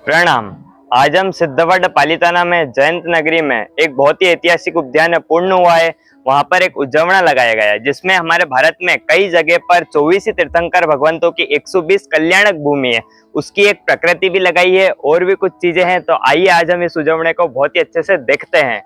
प्रणाम। आज हम सिद्धवट पालिताना में जयंत नगरी में एक बहुत ही ऐतिहासिक उद्यान पूर्ण हुआ है। वहां पर एक उद्यावना लगाया गया है जिसमें हमारे भारत में कई जगह पर 24 तीर्थंकर भगवंतों की 120 कल्याणक भूमि है, उसकी एक प्रकृति भी लगाई है और भी कुछ चीजें हैं। तो आइए आज हम इस उद्यावने को बहुत ही अच्छे से देखते हैं।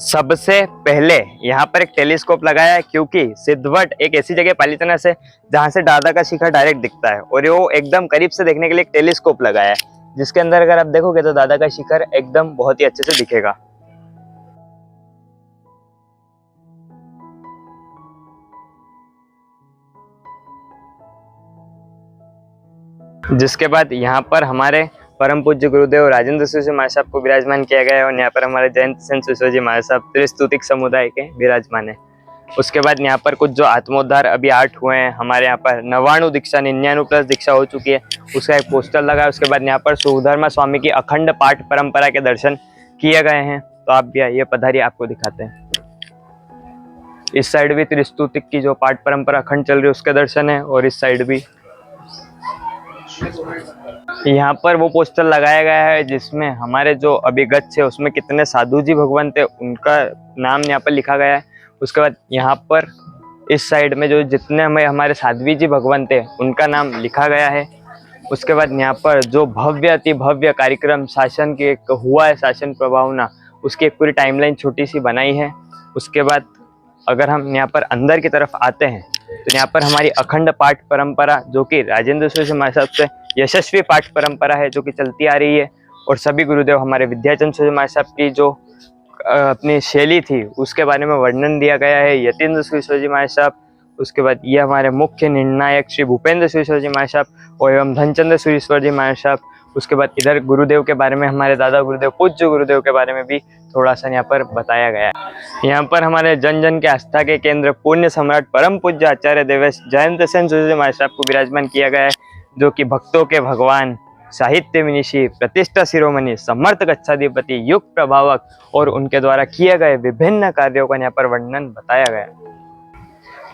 सबसे पहले यहाँ पर एक टेलीस्कोप लगाया है क्योंकि सिद्धवट एक ऐसी जगह पालिताना से जहाँ से दादा का शिखर डायरेक्ट दिखता है और वो एकदम करीब से देखने के लिए एक टेलीस्कोप लगाया है, जिसके अंदर अगर आप देखोगे तो दादा का शिखर एकदम बहुत ही अच्छे से दिखेगा। जिसके बाद यहाँ पर हमारे परम पूज्य गुरुदेव राजेंद्र सूर्य महाराज साहब को विराजमान किया गया है और यहाँ पर हमारे जयंत सेन सूर्य महाराज साहब त्रिस्तुतिक समुदाय के विराजमान है। उसके बाद यहाँ पर कुछ जो आत्मोद्धार अभी 8 हुए हैं, हमारे यहाँ पर 99 दीक्षा 99+ दीक्षा हो चुकी है, उसका एक पोस्टर लगा है। उसके बाद यहाँ पर सुधर्मा स्वामी की अखंड पाठ परंपरा के दर्शन किए गए हैं। तो आप भी आइए, पधारिए, आपको दिखाते हैं। इस साइड भी त्रिस्तुतिक की जो पाठ परंपरा अखंड चल रही है उसके दर्शन है और इस साइड भी यहाँ पर वो पोस्टर लगाया गया है जिसमें हमारे जो अभिगत है उसमें कितने साधु जी भगवान थे उनका नाम यहाँ पर लिखा गया है। उसके बाद यहाँ पर इस साइड में जो जितने हमें हमारे साध्वी जी भगवान थे उनका नाम लिखा गया है। उसके बाद यहाँ पर जो भव्य अति भव्य कार्यक्रम शासन के हुआ है, शासन प्रभावना, उसकी एक पूरी टाइमलाइन छोटी सी बनाई है। उसके बाद अगर हम यहाँ पर अंदर की तरफ आते हैं तो यहाँ पर हमारी अखंड पाठ परंपरा जो कि राजेंद्र सूर्य महाराज साहब से यशस्वी पाठ परंपरा है जो कि चलती आ रही है, और सभी गुरुदेव हमारे विद्याचंद सूर्य महाराज साहब की जो अपनी शैली थी उसके बारे में वर्णन दिया गया है। यतीन्द्र सूर्य महाराज साहब, उसके बाद ये हमारे मुख्य निर्णायक श्री भूपेंद्र सूर्य महाराज साहब और एवं धनचंद्र सूर्य महाराज साहब। उसके बाद इधर गुरुदेव के बारे में हमारे दादा गुरुदेव पूज्य गुरुदेव के बारे में भी थोड़ा सा यहाँ पर बताया गया है। यहाँ पर हमारे जन जन के आस्था के केंद्र पुण्य सम्राट परम पूज्य आचार्य देवेश जयंत सेन सूर्य महाराज साहब को विराजमान किया गया है, जो कि भक्तों के भगवान, साहित्य विनिशी, प्रतिष्ठा शिरोमणि, समर्थ गच्छाधिपति, युग प्रभावक और उनके द्वारा किए गए विभिन्न कार्यों का यहाँ पर वर्णन बताया गया है।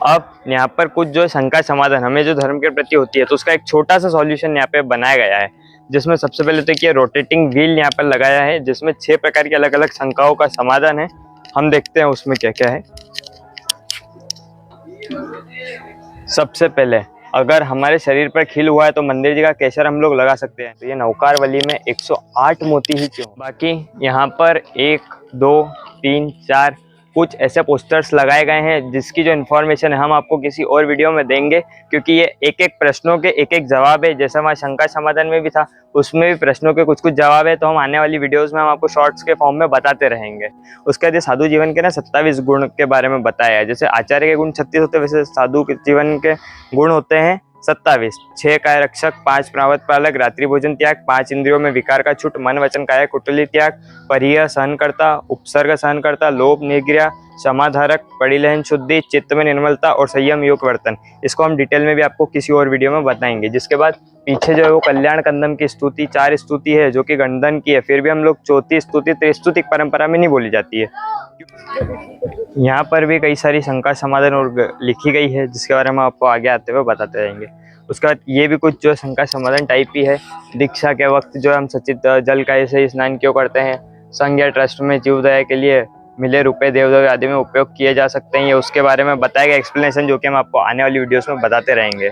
अब यहाँ पर कुछ जो शंका समाधान हमें जो धर्म के प्रति होती है तो उसका एक छोटा सा सॉल्यूशन यहाँ पे बनाया गया है, जिसमें सबसे पहले तो ये रोटेटिंग व्हील यहाँ पर लगाया है जिसमें 6 प्रकार की अलग अलग शंकाओं का समाधान है। हम देखते हैं उसमें क्या क्या है। सबसे पहले अगर हमारे शरीर पर खिल हुआ है तो मंदिर जी का केसर हम लोग लगा सकते हैं। तो ये नौकार वली में 108 मोती ही क्यों? बाकी यहाँ पर 1 2 3 4 कुछ ऐसे पोस्टर्स लगाए गए हैं जिसकी जो इन्फॉर्मेशन है हम आपको किसी और वीडियो में देंगे, क्योंकि ये एक एक प्रश्नों के एक एक जवाब है। जैसा हमारा शंका समाधान में भी था उसमें भी प्रश्नों के कुछ कुछ जवाब है, तो हम आने वाली वीडियोस में हम आपको शॉर्ट्स के फॉर्म में बताते रहेंगे। उसके बाद साधु जीवन के ना 27 गुण के बारे में बताया है। जैसे आचार्य के गुण 36 होते हैं, वैसे साधु के जीवन के गुण होते हैं 27। 6 काय रक्षक, 5 प्रावत पालक, रात्रि भोजन त्याग, 5 इंद्रियों में विकार का छूट, मन वचन काया कुटली त्याग, परिय सहन करता, उपसर्ग सहन करता, लोभ निग्रह, समाधारक, परिलहन शुद्धि, चित्त में निर्मलता और संयम योग वर्तन। इसको हम डिटेल में भी आपको किसी और वीडियो में बताएंगे। जिसके बाद पीछे जो है वो कल्याण कंदम की स्तुति 4 स्तुति है जो कि गंधन की है, फिर भी हम लोग चौथी स्तुति त्रिस्तुतिक परंपरा में नहीं बोली जाती है। यहाँ पर भी कई सारी शंका समाधान और लिखी गई है जिसके बारे में आपको आगे आते हुए बताते रहेंगे। उसके बाद ये भी कुछ जो शंका समाधान टाइप ही है। दीक्षा के वक्त जो हम सचित जल का ऐसे स्नान क्यों करते हैं, संघ या ट्रस्ट में जीवदया के लिए मिले रुपए देवदेव आदि में उपयोग किए जा सकते हैं, ये उसके बारे में बताया गया एक्सप्लेनेशन जो कि हम आपको आने वाली वीडियोस में बताते रहेंगे।